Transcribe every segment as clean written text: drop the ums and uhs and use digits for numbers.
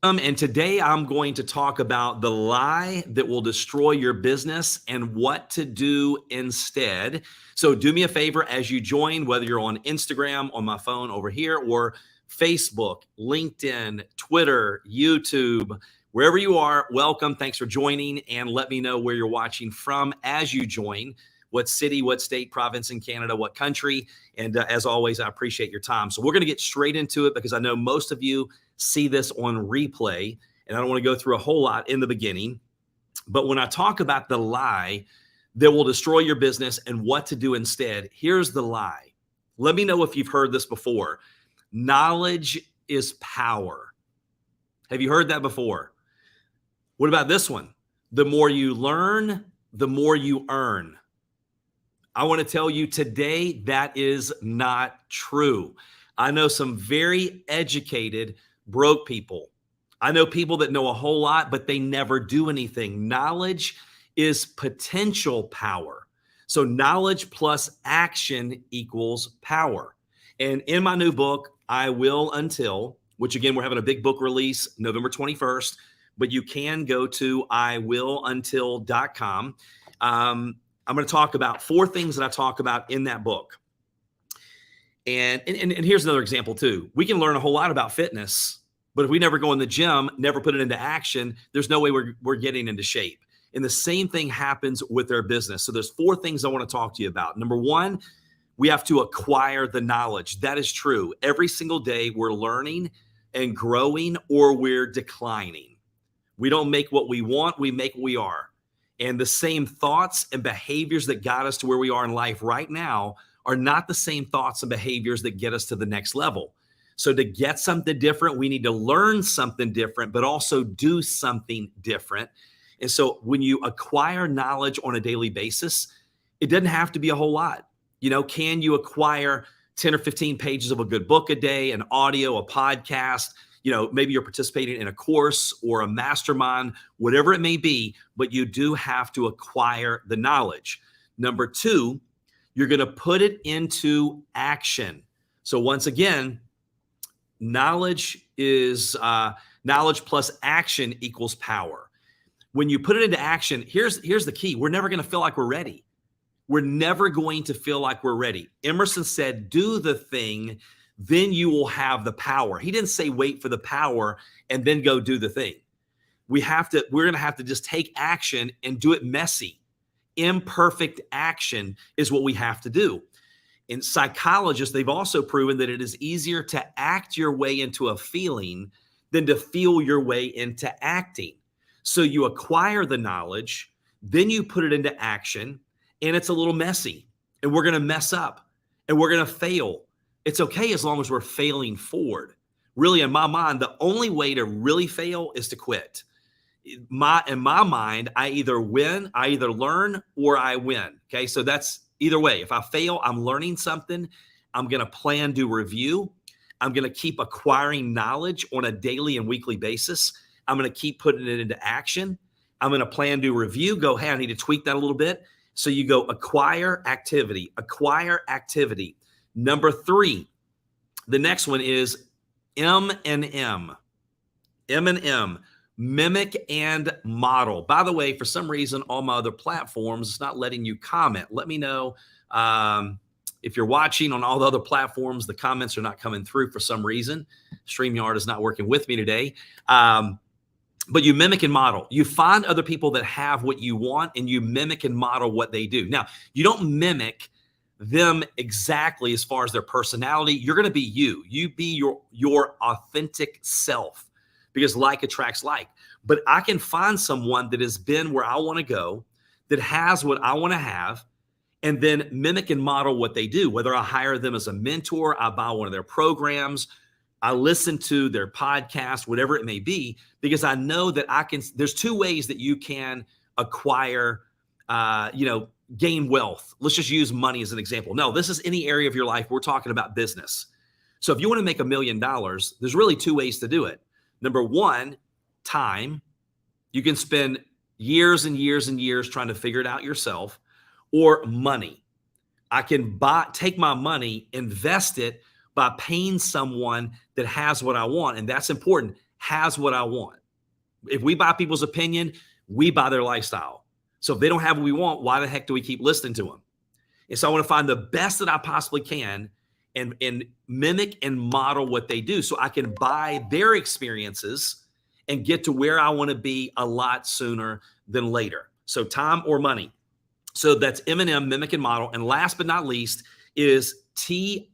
And today I'm going to talk about the lie that will destroy your business and what to do instead. So do me a favor as you join, whether you're on Instagram, on my phone over here, or Facebook, LinkedIn, Twitter, YouTube, wherever you are, welcome. Thanks for joining, and let me know where you're watching from as you join. What city, what state, province in Canada, what country. And as always, I appreciate your time. So we're going to get straight into it because I know most of you see this on replay, and I don't want to go through a whole lot in the beginning. But when I talk about the lie that will destroy your business and what to do instead, here's the lie. Let me know if you've heard this before. Knowledge is power. Have you heard that before? What about this one? The more you learn, the more you earn. I want to tell you today that is not true. I know some very educated broke people. I know people that know a whole lot, but they never do anything. Knowledge is potential power. So knowledge plus action equals power. And in my new book, I Will Until, which again, we're having a big book release November 21st, but you can go to iwilluntil.com. I'm going to talk about 4 things that I talk about in that book. And here's another example too. We can learn a whole lot about fitness, but if we never go in the gym, never put it into action, there's no way we're getting into shape. And the same thing happens with our business. So there's 4 things I want to talk to you about. Number 1, we have to acquire the knowledge. That is true. Every single day we're learning and growing, or we're declining. We don't make what we want, we make what we are. And the same thoughts and behaviors that got us to where we are in life right now are not the same thoughts and behaviors that get us to the next level. So to get something different, we need to learn something different, but also do something different. And so when you acquire knowledge on a daily basis, it doesn't have to be a whole lot. Can you acquire 10 or 15 pages of a good book a day, an audio, a podcast? Maybe you're participating in a course or a mastermind, whatever it may be, but you do have to acquire the knowledge. Number 2, you're going to put it into action. So once again, knowledge plus action equals power. When you put it into action, here's the key. We're never going to feel like we're ready. We're never going to feel like we're ready. Emerson said, do the thing, then you will have the power. He didn't say wait for the power and then go do the thing. We're going to have to just take action and do it messy. Imperfect action is what we have to do. And psychologists, they've also proven that it is easier to act your way into a feeling than to feel your way into acting. So you acquire the knowledge, then you put it into action, and it's a little messy, and we're going to mess up, and we're going to fail. It's okay as long as we're failing forward. Really, in my mind, the only way to really fail is to quit. In my mind, I either win, I either learn, or I win. Okay, so that's either way. If I fail, I'm learning something. I'm going to plan, do review. I'm going to keep acquiring knowledge on a daily and weekly basis. I'm going to keep putting it into action. I'm going to plan, do review, go, hey, I need to tweak that a little bit. So you go acquire activity. Number 3, the next one is M&M. M&M, mimic and model. By the way, for some reason, all my other platforms, it's not letting you comment. Let me know if you're watching on all the other platforms, the comments are not coming through for some reason. StreamYard is not working with me today. But you mimic and model. You find other people that have what you want and you mimic and model what they do. Now, you don't mimic them exactly as far as their personality. You're going to be you. You be your authentic self, because like attracts like. But I can find someone that has been where I want to go, that has what I want to have, and then mimic and model what they do. Whether I hire them as a mentor, I buy one of their programs, I listen to their podcast, whatever it may be, because I know that there's 2 ways that you can acquire, gain wealth. Let's just use money as an example. No, this is any area of your life. We're talking about business. So if you want to make $1 million, there's really 2 ways to do it. Number 1, time. You can spend years and years and years trying to figure it out yourself, or money. I can take my money, invest it by paying someone that has what I want. And that's important. has what I want. If we buy people's opinion, we buy their lifestyle. So if they don't have what we want, why the heck do we keep listening to them? And so I want to find the best that I possibly can and mimic and model what they do so I can buy their experiences and get to where I want to be a lot sooner than later. So time or money. So that's M&M, mimic and model. And last but not least is TIF.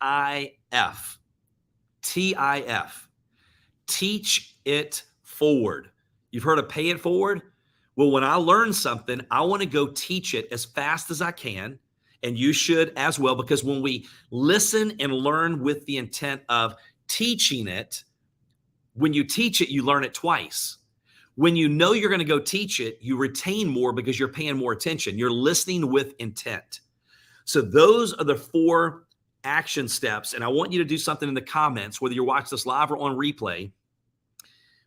TIF. Teach it forward. You've heard of pay it forward? Well, when I learn something, I want to go teach it as fast as I can. And you should as well, because when we listen and learn with the intent of teaching it, when you teach it, you learn it twice. When you know you're going to go teach it, you retain more because you're paying more attention. You're listening with intent. So those are the 4 action steps. And I want you to do something in the comments, whether you're watching this live or on replay.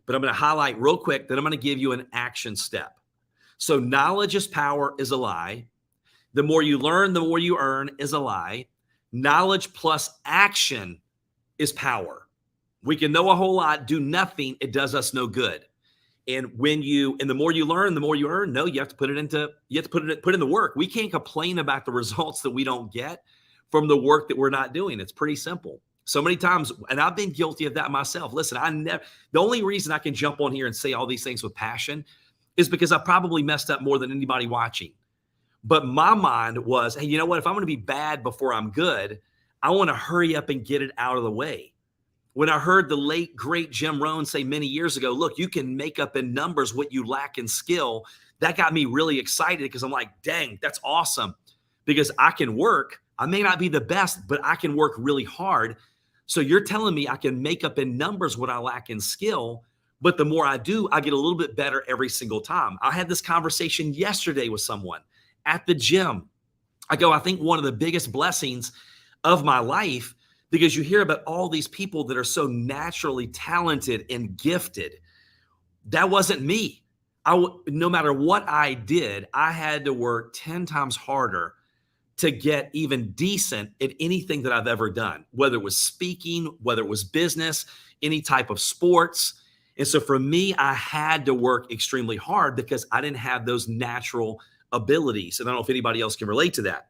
But I'm going to highlight real quick that I'm going to give you an action step. So knowledge is power is a lie. The more you learn, the more you earn is a lie. Knowledge plus action is power. We can know a whole lot, do nothing. It does us no good. And the more you learn, the more you earn. No, you have to put in the work. We can't complain about the results that we don't get from the work that we're not doing. It's pretty simple. So many times, and I've been guilty of that myself. Listen, the only reason I can jump on here and say all these things with passion is because I probably messed up more than anybody watching. But my mind was, hey, you know what? If I'm going to be bad before I'm good, I want to hurry up and get it out of the way. When I heard the late, great Jim Rohn say many years ago, look, you can make up in numbers what you lack in skill, that got me really excited because I'm like, dang, that's awesome. Because I can work. I may not be the best, but I can work really hard. So you're telling me I can make up in numbers what I lack in skill, but the more I do, I get a little bit better every single time. I had this conversation yesterday with someone at the gym. I think one of the biggest blessings of my life, because you hear about all these people that are so naturally talented and gifted. That wasn't me. No matter what I did, I had to work 10 times harder to get even decent at anything that I've ever done, whether it was speaking, whether it was business, any type of sports. And so for me, I had to work extremely hard because I didn't have those natural abilities. And I don't know if anybody else can relate to that.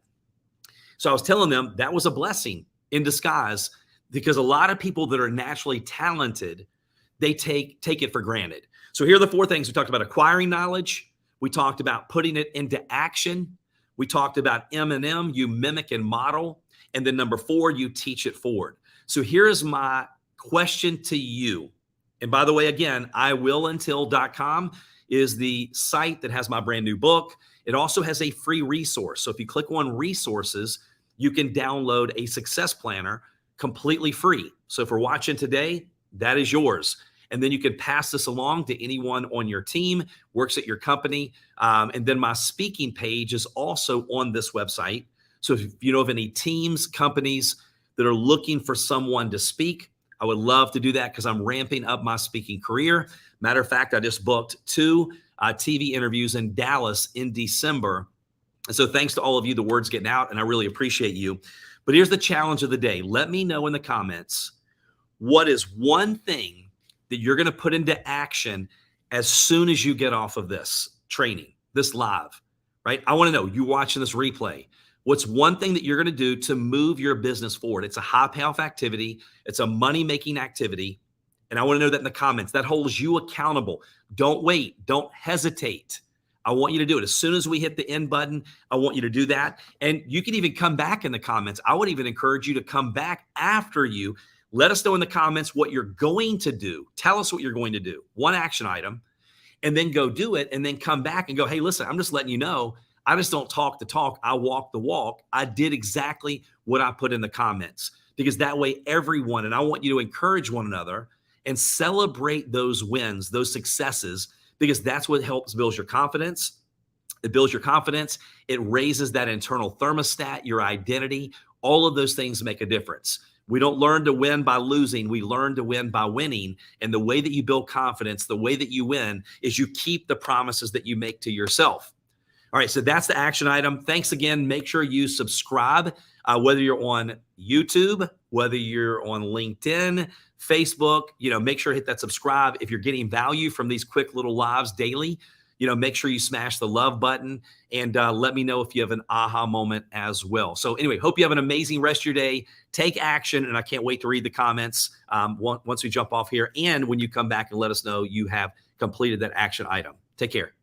So I was telling them that was a blessing in disguise because a lot of people that are naturally talented, they take it for granted. So here are the 4 things. We talked about acquiring knowledge. We talked about putting it into action. We talked about M&M, you mimic and model. And then number 4, you teach it forward. So here is my question to you. And by the way, again, iwilluntil.com is the site that has my brand new book. It also has a free resource. So if you click on resources, you can download a success planner completely free. So if we're watching today, that is yours. And then you can pass this along to anyone on your team, works at your company. And then my speaking page is also on this website. So if you know of any teams, companies that are looking for someone to speak, I would love to do that because I'm ramping up my speaking career. Matter of fact, I just booked 2 TV interviews in Dallas in December. And so thanks to all of you, the word's getting out, and I really appreciate you. But here's the challenge of the day. Let me know in the comments, what is one thing that you're going to put into action as soon as you get off of this training, this live, right? I want to know, you watching this replay, what's one thing that you're going to do to move your business forward? It's a high payoff activity. It's a money-making activity. And I want to know that in the comments. That holds you accountable. Don't wait. Don't hesitate. I want you to do it. As soon as we hit the end button, I want you to do that. And you can even come back in the comments. I would even encourage you to come back after you. Let us know in the comments what you're going to do. Tell us what you're going to do. One action item, and then go do it, and then come back and go, hey, listen, I'm just letting you know, I just don't talk the talk. I walk the walk. I did exactly what I put in the comments, because that way everyone, and I want you to encourage one another and celebrate those wins, those successes, because that's what helps build your confidence. It builds your confidence. It raises that internal thermostat, your identity. All of those things make a difference. We don't learn to win by losing. We learn to win by winning. And the way that you build confidence, the way that you win, is you keep the promises that you make to yourself. All right, so that's the action item. Thanks again. Make sure you subscribe, whether you're on YouTube, whether you're on LinkedIn, Facebook. Make sure to hit that subscribe. If you're getting value from these quick little lives daily, make sure you smash the love button, and let me know if you have an aha moment as well. So anyway, hope you have an amazing rest of your day. Take action, and I can't wait to read the comments once we jump off here, and when you come back and let us know you have completed that action item. Take care.